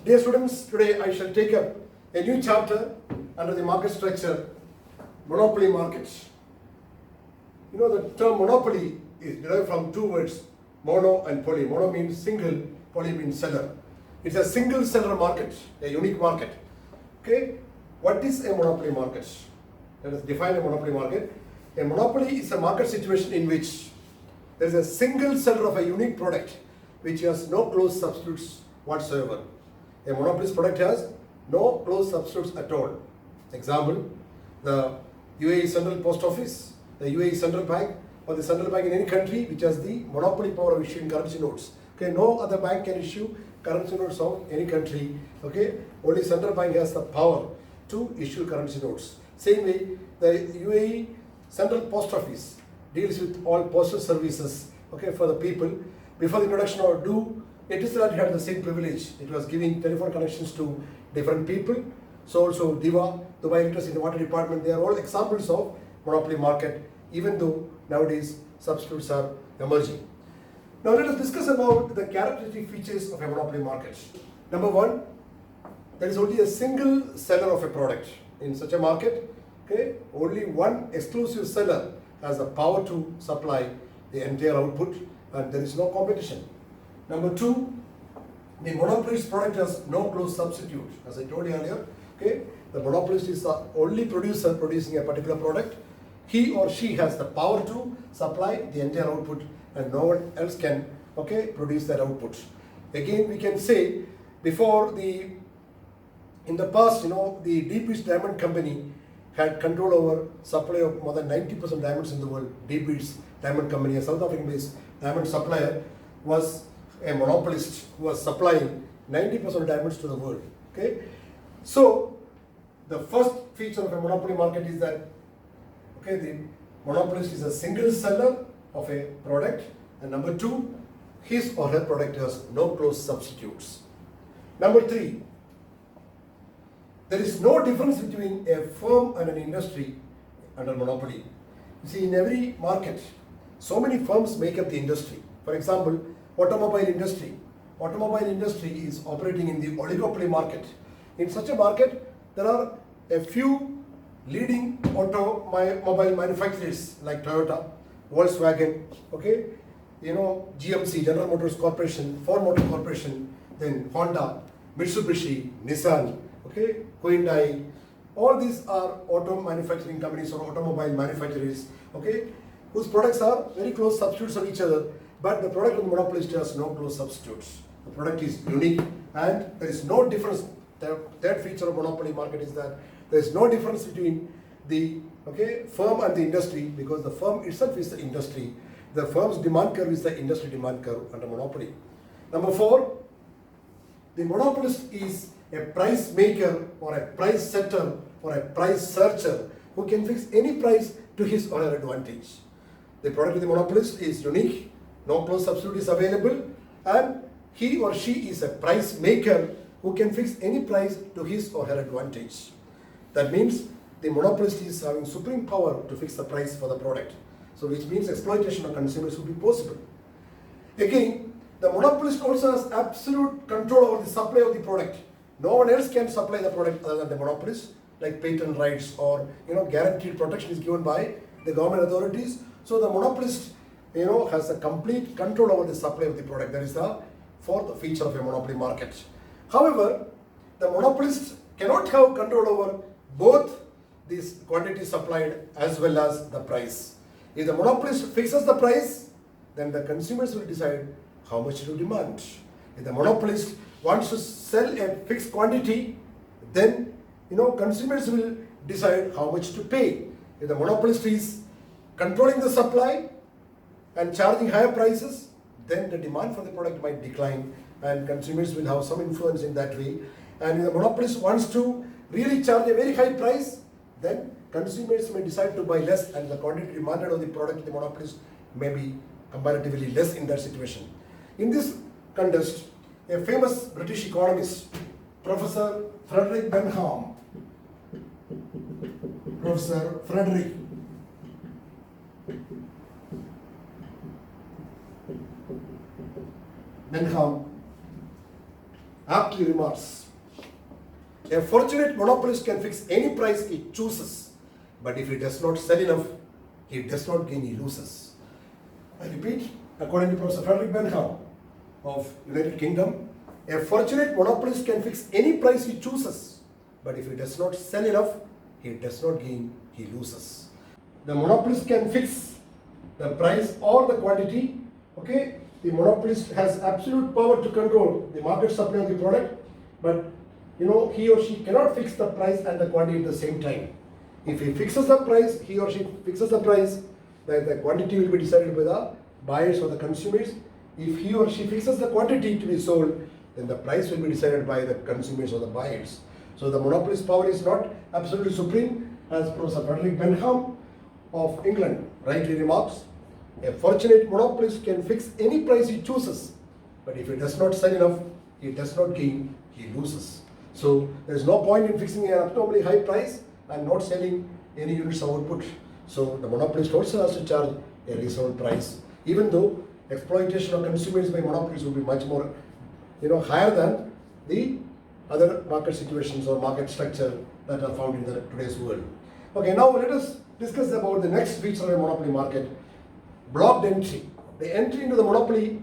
Dear students, today I shall take up a new chapter under the market structure, monopoly markets. You know, the term monopoly is derived from two words, mono and poly. Mono means single, poly means seller. It's a single seller market, a unique market. Okay, what is a monopoly market? Let us define a monopoly market. A monopoly is a market situation in which there is a single seller of a unique product which has no close substitutes whatsoever. A monopoly's product has no close substitutes at all. Example, the UAE Central Post Office, the UAE Central Bank, or the central bank in any country which has the monopoly power of issuing currency notes. Okay, no other bank can issue currency notes of any country. Okay, only central bank has the power to issue currency notes. Same way, the UAE Central Post Office deals with all postal services. Okay, for the people. Before the introduction of DO, Etisalat had the same privilege. It was giving telephone connections to different people. So also DIVA, Dubai Electricity and Water Department, they are all examples of monopoly market, even though nowadays substitutes are emerging. Now let us discuss about the characteristic features of a monopoly market. Number one, there is only a single seller of a product. In such a market, okay, only one exclusive seller has the power to supply the entire output and there is no competition. Number two, the monopolist's product has no close substitute. As I told you earlier, okay, the monopolist is the only producer producing a particular product. He or she has the power to supply the entire output and no one else can, okay, produce that output. Again, we can say in the past, you know, the Deep Diamond Company had control over supply of more than 90% diamonds in the world. Deep Diamond Company, a South African-based diamond supplier, was a monopolist who was supplying 90% of diamonds to the world. Okay, so the first feature of a monopoly market is that, okay, the monopolist is a single seller of a product, and number two, his or her product has no close substitutes. Number three, there is no difference between a firm and an industry under monopoly. You see, in every market, so many firms make up the industry. For example, automobile industry. Automobile industry is operating in the oligopoly market. In such a market, there are a few leading automobile manufacturers like Toyota, Volkswagen, okay, you know, GMC, General Motors Corporation, Ford Motor Corporation, then Honda, Mitsubishi, Nissan, okay, Hyundai. All these are auto manufacturing companies or automobile manufacturers, okay, whose products are very close substitutes of each other, but the product of the monopolist has no close substitutes. The product is unique and there is no difference. The third feature of monopoly market is that there is no difference between the, okay, firm and the industry, because the firm itself is the industry. The firm's demand curve is the industry demand curve under monopoly. Number four, the monopolist is a price maker or a price setter or a price searcher who can fix any price to his or her advantage. The product of the monopolist is unique, no close substitute is available, and he or she is a price maker who can fix any price to his or her advantage. That means the monopolist is having supreme power to fix the price for the product. So which means exploitation of consumers will be possible. Again, the monopolist also has absolute control over the supply of the product. No one else can supply the product other than the monopolist, like patent rights or, you know, guaranteed protection is given by the government authorities. So the monopolist, you know, has a complete control over the supply of the product. That is the fourth feature of a monopoly market. However, the monopolist cannot have control over both these quantities supplied as well as the price. If the monopolist fixes the price, then the consumers will decide how much to demand. If the monopolist wants to sell a fixed quantity, then, you know, consumers will decide how much to pay. If the monopolist is controlling the supply and charging higher prices, then the demand for the product might decline and consumers will have some influence in that way. And if the monopolist wants to really charge a very high price, then consumers may decide to buy less and the quantity demanded of the product of the monopolist may be comparatively less in that situation. In this context, a famous British economist, Professor Frederick Bentham, Professor Frederick Bentham aptly remarks, a fortunate monopolist can fix any price he chooses, but if he does not sell enough, he does not gain, he loses. I repeat, according to Professor Frederick Benham of United Kingdom, a fortunate monopolist can fix any price he chooses, but if he does not sell enough, he does not gain, he loses. The monopolist can fix the price or the quantity, okay? The monopolist has absolute power to control the market supply of the product, but he or she cannot fix the price and the quantity at the same time. If he fixes the price, he or she fixes the price, the quantity will be decided by the buyers or the consumers. If he or she fixes the quantity to be sold, then the price will be decided by the consumers or the buyers. So the monopolist power is not absolutely supreme, as Professor Frederick Benham of England rightly remarks. A fortunate monopolist can fix any price he chooses, but if he does not sell enough, he does not gain, he loses. So there is no point in fixing an abnormally high price and not selling any units of output. So the monopolist also has to charge a reasonable price, even though exploitation of consumers by monopolists will be much more higher than the other market situations or market structure that are found in today's world. Okay, now let us discuss about the next feature of a monopoly market, blocked entry. The entry into the monopoly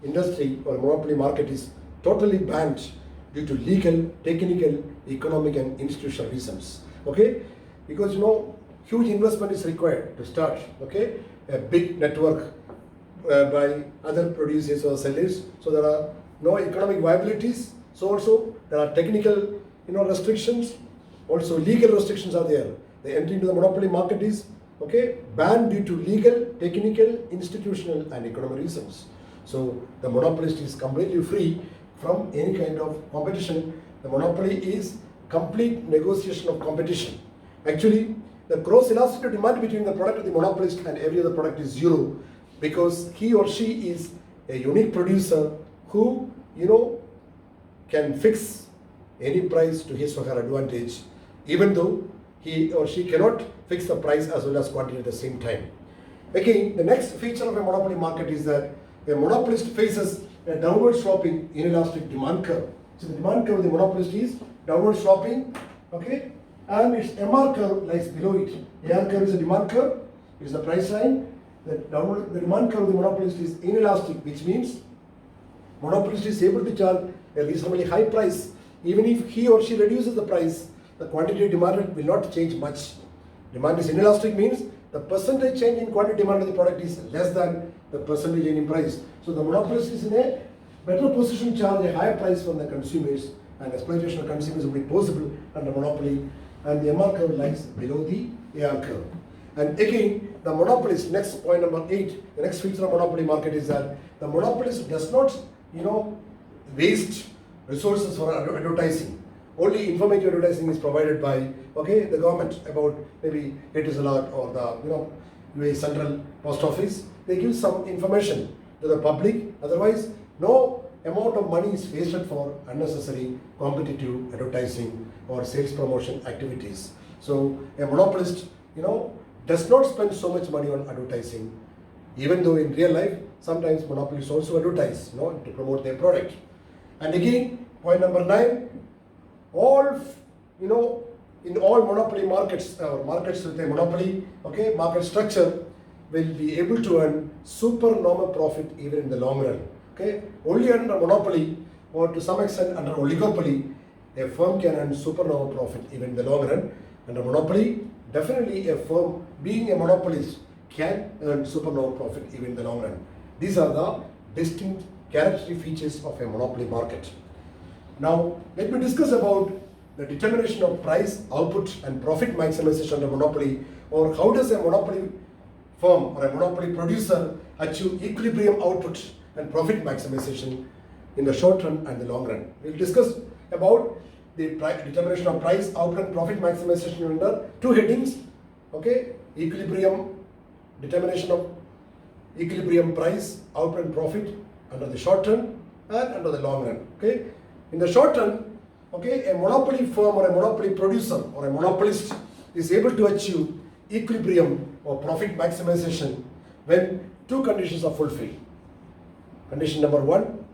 industry or monopoly market is totally banned due to legal, technical, economic and institutional reasons. Okay, because huge investment is required to start, okay, a big network by other producers or sellers. So there are no economic viabilities. So also there are technical restrictions, also legal restrictions are there. The entry into the monopoly market is banned due to legal, technical, institutional and economic reasons. So the monopolist is completely free from any kind of competition. The monopoly is complete negotiation of competition. Actually, the gross elasticity demand between the product of the monopolist and every other product is zero, because he or she is a unique producer who can fix any price to his or her advantage, even though he or she cannot fix the price as well as quantity at the same time. Again, the next feature of a monopoly market is that a monopolist faces a downward sloping inelastic demand curve. So the demand curve of the monopolist is downward sloping, okay, and its MR curve lies below it. AR curve is a demand curve, it is the price line. The demand curve of the monopolist is inelastic, which means monopolist is able to charge a reasonably high price. Even if he or she reduces the price, the quantity demanded will not change much. Demand is inelastic means the percentage change in quantity demand of the product is less than the percentage change in price. So the monopolist is in a better position to charge a higher price from the consumers, and exploitation of consumers will be possible under monopoly, and the MR curve lies below the AR curve. And again, the monopolist, next point number 8, the next feature of monopoly market is that the monopolist does not waste resources for advertising. Only informative advertising is provided by the government about maybe Etisalat or the UAE Central Post Office. They give some information to the public. Otherwise, no amount of money is wasted for unnecessary competitive advertising or sales promotion activities. So a monopolist, does not spend so much money on advertising, even though in real life sometimes monopolists also advertise, to promote their product. And again, point number 9, in all monopoly markets or markets with a monopoly, market structure will be able to earn supernormal profit even in the long run. Only under monopoly or to some extent under oligopoly, a firm can earn supernormal profit even in the long run. Under monopoly, definitely a firm being a monopolist can earn supernormal profit even in the long run. These are the distinct characteristic features of a monopoly market. Now, let me discuss about the determination of price, output and profit maximization under monopoly, or how does a monopoly firm or a monopoly producer achieve equilibrium output and profit maximization in the short run and the long run. We will discuss about the determination of price, output and profit maximization under 2 headings. Equilibrium, determination of equilibrium price, output and profit under the short run and under the long run. In the short run, a monopoly firm or a monopoly producer or a monopolist is able to achieve equilibrium or profit maximization when 2 conditions are fulfilled. Condition number 1,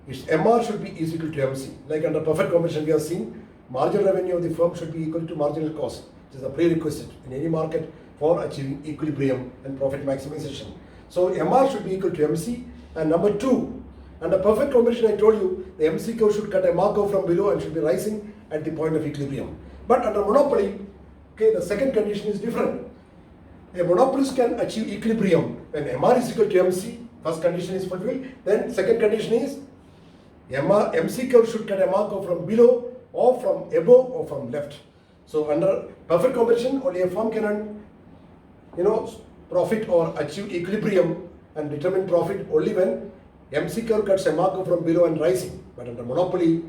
its MR should be is equal to MC. Like under perfect competition we have seen, marginal revenue of the firm should be equal to marginal cost, which is a prerequisite in any market for achieving equilibrium and profit maximization. So MR should be equal to MC. And number two, under perfect competition I told you the MC curve should cut a MR curve from below and should be rising at the point of equilibrium. But under monopoly, okay, the second condition is different. A monopolist can achieve equilibrium when MR is equal to MC. First condition is fulfilled. Then second condition is MC curve should cut MR curve from below or from above or from left. So under perfect competition, only a firm can earn, profit or achieve equilibrium and determine profit only when MC curve cuts MR curve from below and rising. But under monopoly,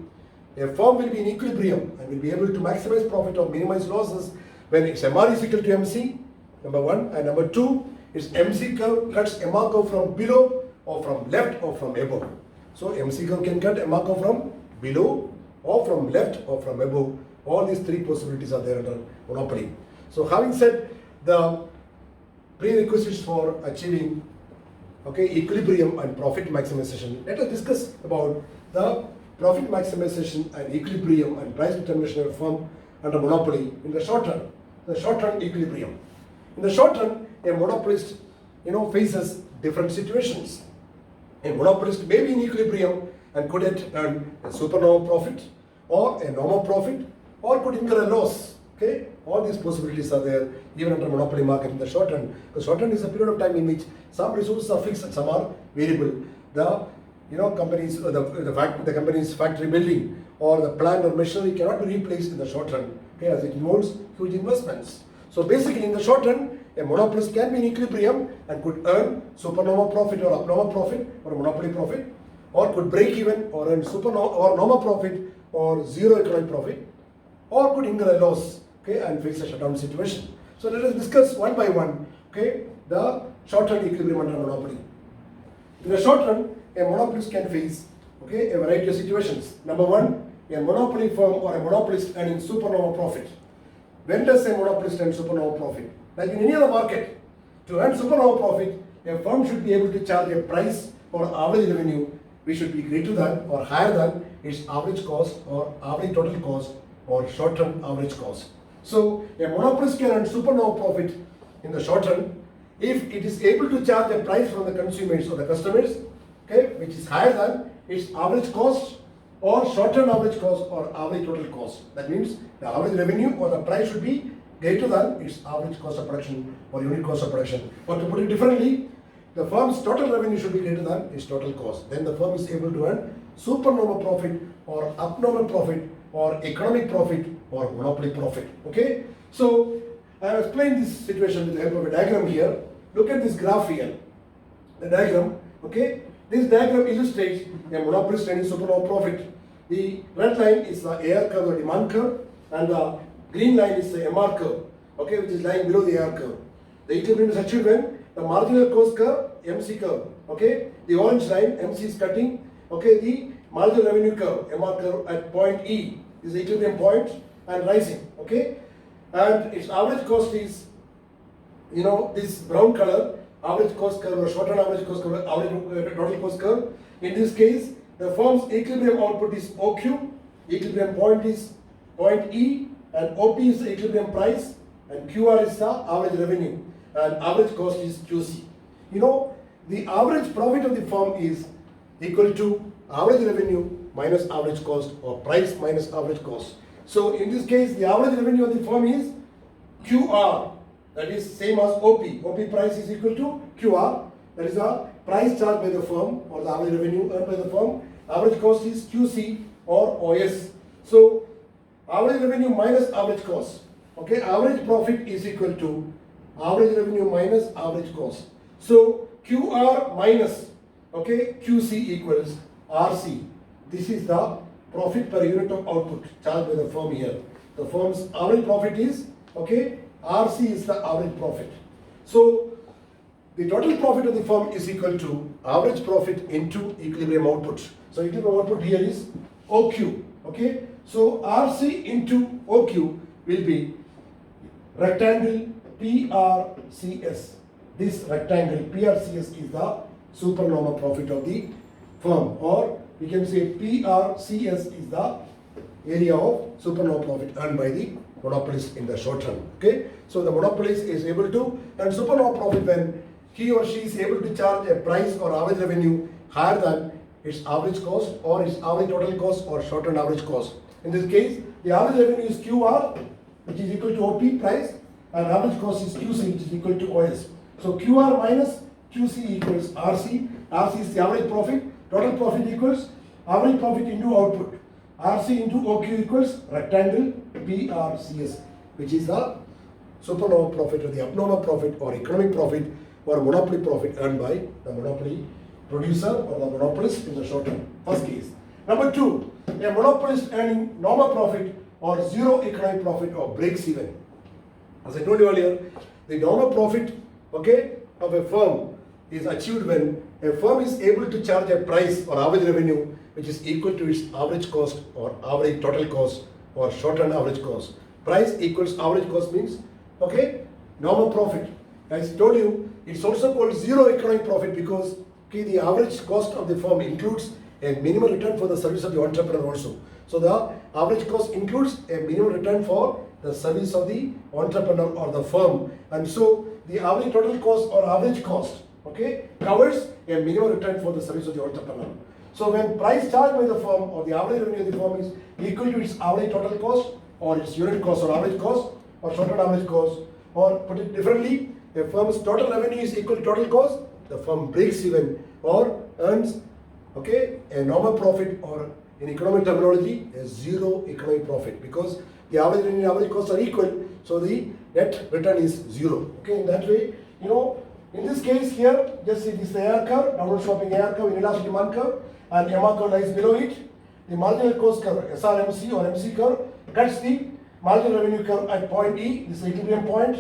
a firm will be in equilibrium and will be able to maximize profit or minimize losses when its MR is equal to MC, number one, and number two, its MC curve cuts MR curve from below or from left or from above. So MC curve can cut MR curve from below or from left or from above. All these three possibilities are there under monopoly. So having said the prerequisites for achieving equilibrium and profit maximization, let us discuss about the profit maximization and equilibrium and price determination of a firm under monopoly in the short run, the short-run equilibrium. In the short run, a monopolist, faces different situations. A monopolist may be in equilibrium and could earn a supernova profit or a normal profit or could incur a loss. Okay, all these possibilities are there even under monopoly market in the short run. The short run is a period of time in which some resources are fixed and some are variable. The companies, the company's factory building or the plant or machinery cannot be replaced in the short run, as it involves huge investments. So basically in the short run, a monopolist can be in equilibrium and could earn supernova profit or abnormal profit or monopoly profit, or could break even or earn supernova or normal profit or zero economic profit, or could incur a loss, and face a shutdown situation. So let us discuss one by one, the short-run equilibrium under monopoly. In the short run, a monopolist can face, a variety of situations. Number one, a monopoly firm or a monopolist earning supernova profit. When does a monopolist earn supernova profit? Like in any other market, to earn supernova profit, a firm should be able to charge a price or average revenue which should be greater than or higher than its average cost or average total cost or short-term average cost. So a monopolist can earn supernova profit in the short run if it is able to charge a price from the consumers or the customers, which is higher than its average cost or short-term average cost or average total cost. That means the average revenue or the price should be greater than its average cost of production or unit cost of production. Or to put it differently, the firm's total revenue should be greater than its total cost. Then the firm is able to earn supernova profit or abnormal profit or economic profit or monopoly profit. So I have explained this situation with the help of a diagram here. Look at this graph here. The diagram, This diagram illustrates a monopolist earning supernova profit. The red line is the AR curve or demand curve, and the green line is the MR curve, which is lying below the AR curve. The equilibrium is achieved when the marginal cost curve, MC curve, the orange line, MC is cutting, the marginal revenue curve, MR curve at point E is the equilibrium point and rising, and its average cost is, this brown color, average cost curve or short-run average cost curve, average total cost curve. In this case, the firm's equilibrium output is OQ, equilibrium point is point E, and OP is the equilibrium price, and QR is the average revenue, and average cost is QC. The average profit of the firm is equal to average revenue minus average cost or price minus average cost. So in this case, the average revenue of the firm is QR, that is same as OP. OP price is equal to QR, that is the price charged by the firm or the average revenue earned by the firm. Average cost is QC or OS. So average revenue minus average cost. Average profit is equal to average revenue minus average cost. So QR minus QC equals RC. This is the profit per unit of output charged by the firm here. The firm's average profit is RC is the average profit. So the total profit of the firm is equal to average profit into equilibrium output. So equilibrium output here is OQ. So RC into OQ will be rectangle PRCS. This rectangle PRCS is the supernova profit of the firm or we can say PRCS is the area of supernormal profit earned by the monopolist in the short run. Okay, so the monopolist is able to earn supernormal profit when he or she is able to charge a price or average revenue higher than its average cost or its average total cost or short run average cost. In this case, the average revenue is QR, which is equal to OP price, and average cost is QC, which is equal to OS. So QR minus QC equals RC. RC is the average profit. Total profit equals average profit into output. RC into OQ equals rectangle PRCS, which is the supernormal profit or the abnormal profit or economic profit or monopoly profit earned by the monopoly producer or the monopolist in the short term. First case. Number two, a monopolist earning normal profit or zero economic profit or breaks even. As I told you earlier, the normal profit, okay, of a firm is achieved when a firm is able to charge a price or average revenue which is equal to its average cost or average total cost or short-run average cost. Price equals average cost means, okay, normal profit. As I told you, it's also called zero economic profit because, okay, the average cost of the firm includes a minimum return for the service of the entrepreneur also. So the average cost includes a minimum return for the service of the entrepreneur or the firm, and so the average total cost or average cost, okay, covers a minimum return for the service of the entrepreneur. So when price charged by the firm or the average revenue of the firm is equal to its average total cost or its unit cost or average cost or short-run average cost, or put it differently, a firm's total revenue is equal to total cost, the firm breaks even or earns, okay, a normal profit, or in economic terminology, a zero economic profit, because the average revenue and average costs are equal, so the net return is zero. Okay, in that way, you know, in this case here, just see this is the AR curve, downward sloping AR curve, inelastic demand curve, and MR curve lies below it. The marginal cost curve, SRMC or MC curve, cuts the marginal revenue curve at point E. This is the equilibrium point.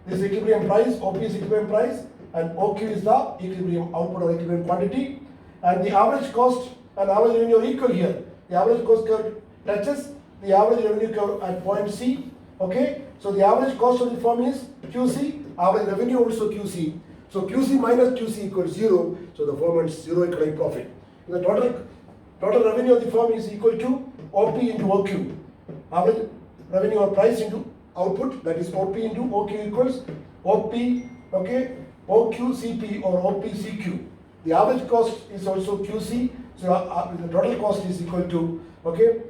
This is the equilibrium price, OP is equilibrium price, and OQ is the equilibrium output or equilibrium quantity. And the average cost and average revenue are equal here. The average cost curve touches the average revenue curve at point C. Okay, so the average cost of the firm is QC, average revenue also QC. So QC minus QC equals zero, so the firm earns zero economic profit. The total revenue of the firm is equal to OP into OQ. Average revenue or price into output, that is OP into OQ equals OP, okay, OQCP or OPCQ. The average cost is also QC, so the total cost is equal to, okay,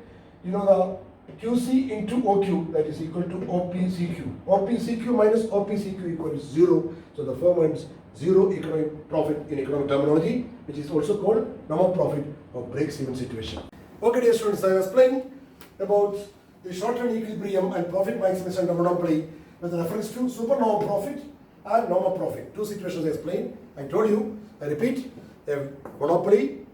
you know, the QC into OQ, that is equal to OPCQ. OPCQ minus OPCQ equals zero, so the firm earns zero economic profit in economic terminology, which is also called normal profit or breaks even situation. Okay, dear students, I was explaining about the short-run equilibrium and profit maximization under monopoly with reference to supernormal profit and normal profit. Two situations I explained. I told you, I repeat, a monopoly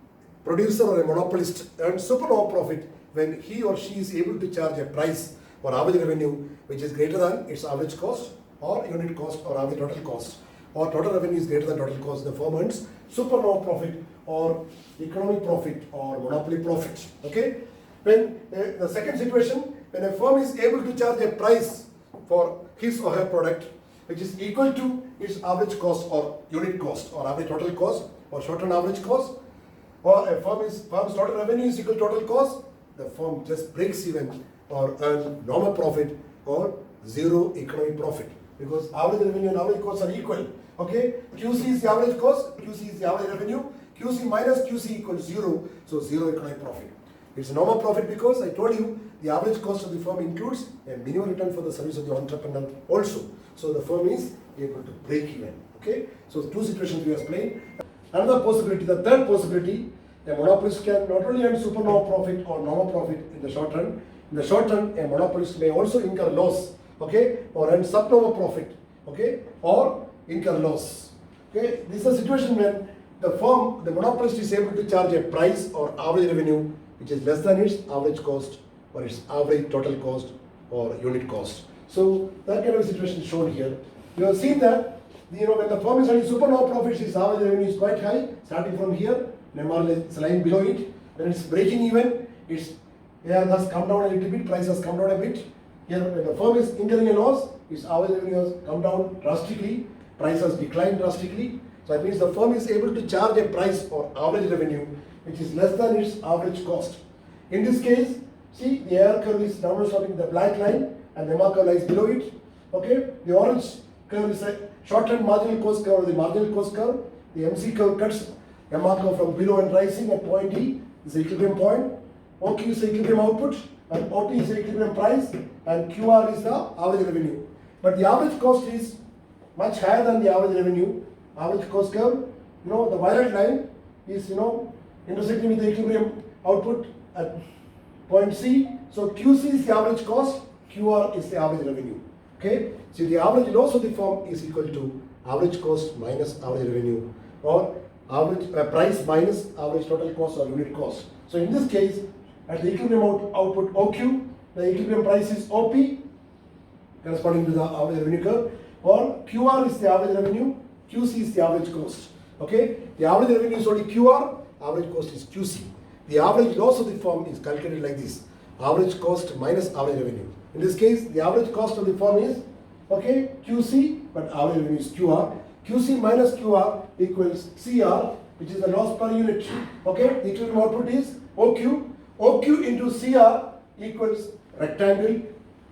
producer or a monopolist earns supernormal profit when he or she is able to charge a price or average revenue which is greater than its average cost or unit cost or average total cost, or total revenue is greater than total cost. The firm earns supernormal profit or economic profit or monopoly profit. Okay. When the second situation, when a firm is able to charge a price for his or her product which is equal to its average cost or unit cost or average total cost or short-run average cost, or a firm's total revenue is equal to total cost, the firm just breaks even or earns normal profit or zero economic profit, because average revenue and average costs are equal. Okay, QC is the average cost, QC is the average revenue, QC minus QC equals zero, so zero economic profit. It's a normal profit because I told you the average cost of the firm includes a minimum return for the service of the entrepreneur also. So the firm is able to break even. Okay, so two situations we explained. Another possibility, the third possibility, a monopolist can not only earn supernormal profit or normal profit in the short run. In the short run, a monopolist may also incur loss, okay, or earn subnormal profit, okay, or incur loss. Okay, this is a situation when the firm, the monopolist is able to charge a price or average revenue which is less than its average cost or its average total cost or unit cost. So that kind of situation is shown here. You have seen that, you know, when the firm is earning supernormal profits, its average revenue is quite high, starting from here, it's a line below it. When it's breaking even, its AR has come down a little bit, price has come down a bit. Here, when the firm is incurring a loss, its average revenue has come down drastically, price has declined drastically. So that means the firm is able to charge a price or average revenue which is less than its average cost. In this case, see the AR curve is downward sloping the black line and the MR curve lies below it. Okay, the orange curve is a short-term marginal cost curve or the marginal cost curve. The MC curve cuts MR curve from below and rising at point E. This is the equilibrium point. OQ is the equilibrium output and OP is the equilibrium price and QR is the average revenue. But the average cost is much higher than the average revenue. Average cost curve, the violet line is intersecting with the equilibrium output at point C. So QC is the average cost, QR is the average revenue. Okay, so the average loss of the firm is equal to average cost minus average revenue, or average price minus average total cost or unit cost. So in this case, at the equilibrium output OQ, the equilibrium price is OP, corresponding to the average revenue curve, or QR is the average revenue, QC is the average cost. Okay, the average revenue is only QR, average cost is QC. The average loss of the firm is calculated like this: average cost minus average revenue. In this case, the average cost of the firm is QC, but average revenue is QR. QC minus QR equals CR, which is the loss per unit. Okay, the equilibrium output is OQ. OQ into CR equals rectangle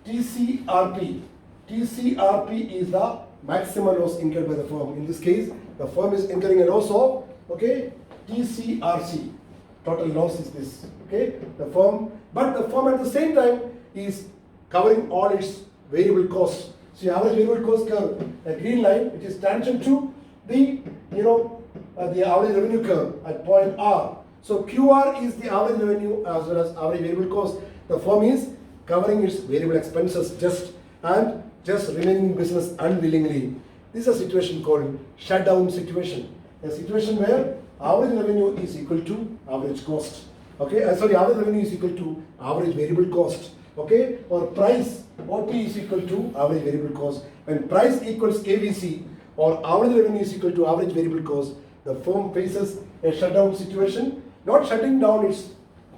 TCRP. TCRP is the maximum loss incurred by the firm. In this case, the firm is incurring a loss of TCRC. Total loss is this. Okay, but the firm at the same time is covering all its variable costs. So average variable cost curve, a green line, which is tangent to the the average revenue curve at point R. So QR is the average revenue as well as average variable cost. The firm is covering its variable expenses just remaining in business unwillingly. This is a situation called shutdown situation. A situation where average revenue is equal to average cost. Okay, average revenue is equal to average variable cost. Okay, or price OP is equal to average variable cost. When price equals AVC or average revenue is equal to average variable cost, the firm faces a shutdown situation, not shutting down its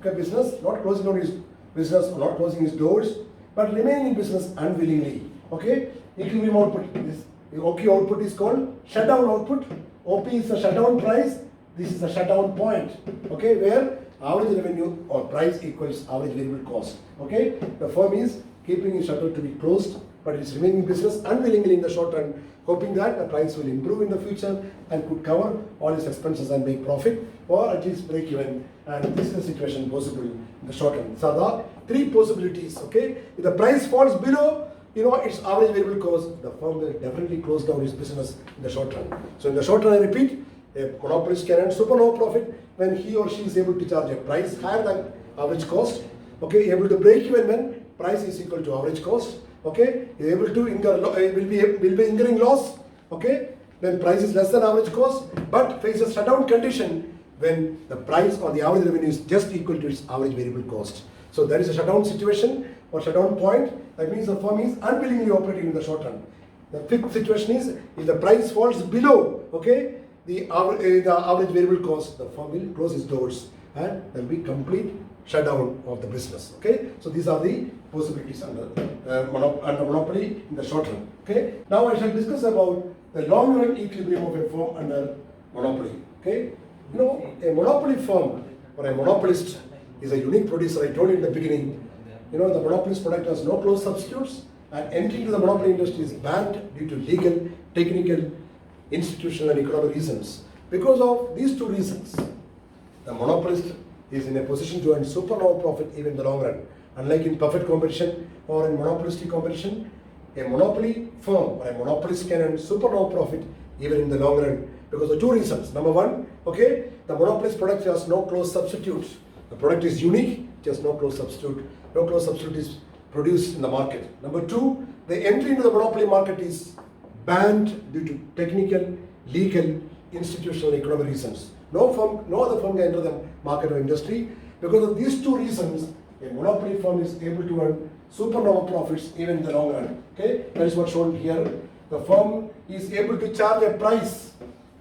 business, not closing down its business, or not closing its doors, but remaining in business unwillingly. Okay, equilibrium output is the OQ output is called shutdown output. OP is the shutdown price. This is the shutdown point. Okay, where average revenue or price equals average variable cost. Okay, the firm is keeping its shutter to be closed, but it is remaining in business unwillingly in the short run, hoping that the price will improve in the future and could cover all its expenses and make profit, or at least break even. And this is the situation possible in the short run. So there are three possibilities. Okay, if the price falls below its average variable cost, the firm will definitely close down its business in the short run. So in the short run, I repeat, a monopolist can earn supernormal profit when he or she is able to charge a price higher than average cost. Okay, able to break even when price is equal to average cost. Okay, able to will be incurring loss. Okay, when price is less than average cost, but faces shutdown condition when the price or the average revenue is just equal to its average variable cost. So that is a shutdown situation or shutdown point. That means the firm is unwillingly operating in the short run. The fifth situation is if the price falls below, the average variable cost, the firm will close its doors and there will be complete shutdown of the business. Okay, so these are the possibilities under monopoly in the short run. Okay, now I shall discuss about the long run equilibrium of a firm under monopoly. Okay, a monopoly firm or a monopolist is a unique producer. I told you in the beginning, the monopolist product has no close substitutes, and entry into the monopoly industry is banned due to legal, technical, institutional and economic reasons. Because of these two reasons, the monopolist is in a position to earn supernormal profit even in the long run. Unlike in perfect competition or in monopolistic competition, a monopoly firm or a monopolist can earn supernormal profit even in the long run because of two reasons. Number one, the monopolist product has no close substitute. The product is unique, it has no close substitute. No close substitute is produced in the market. Number two, the entry into the monopoly market is banned due to technical, legal, institutional, economic reasons. No other firm can enter the market or industry. Because of these two reasons, a monopoly firm is able to earn supernormal profits even in the long run. Okay, that is what's shown here. The firm is able to charge a price,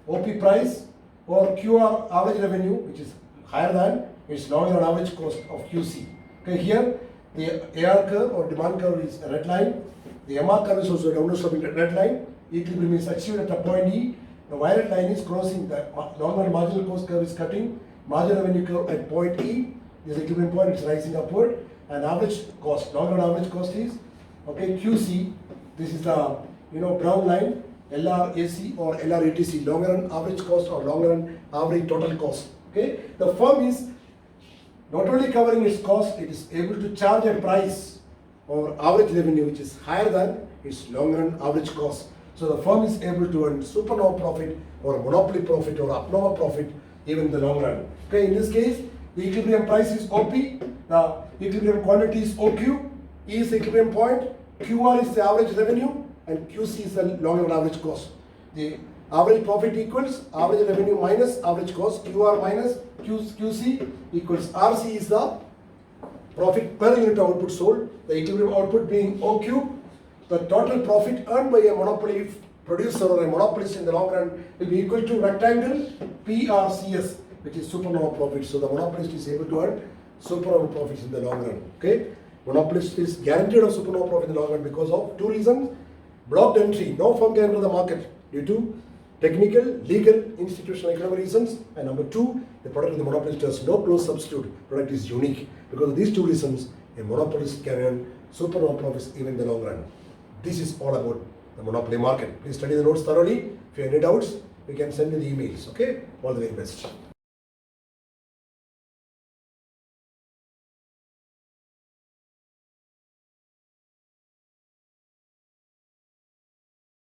OP price, or QR average revenue, which is higher than its long run average cost of QC. Okay, here the AR curve or demand curve is a red line. The MR curve is also a downward sloping red line. Equilibrium is achieved at a point E. The violet line is crossing the long run marginal cost curve is cutting marginal revenue curve at point E, this equilibrium point, it's rising upward, and average cost, long run average cost is, okay, QC, this is the, brown line, LRAC or LRATC, long run average cost or long run average total cost, okay. The firm is not only covering its cost, it is able to charge a price or average revenue which is higher than its long run average cost. So the firm is able to earn supernova profit or monopoly profit or abnormal profit even in the long run. Okay, in this case, the equilibrium price is OP, the equilibrium quantity is OQ, E is the equilibrium point, QR is the average revenue, and QC is the long run average cost. The average profit equals average revenue minus average cost, QR minus QC equals RC is the profit per unit output sold, the equilibrium output being OQ. The total profit earned by a monopoly producer or a monopolist in the long run will be equal to rectangle PRCS, which is supernova profit. So the monopolist is able to earn supernova profits in the long run. Okay, monopolist is guaranteed of supernova profit in the long run because of two reasons: blocked entry, no firm can enter the market due to technical, legal, institutional, economic reasons, and number two, the product of the monopolist has no close substitute. Product is unique. Because of these two reasons, a monopolist can earn supernova profits even in the long run. This is all about the monopoly market. Please study the notes thoroughly. If you have any doubts, you can send me the emails. Okay? All the very best.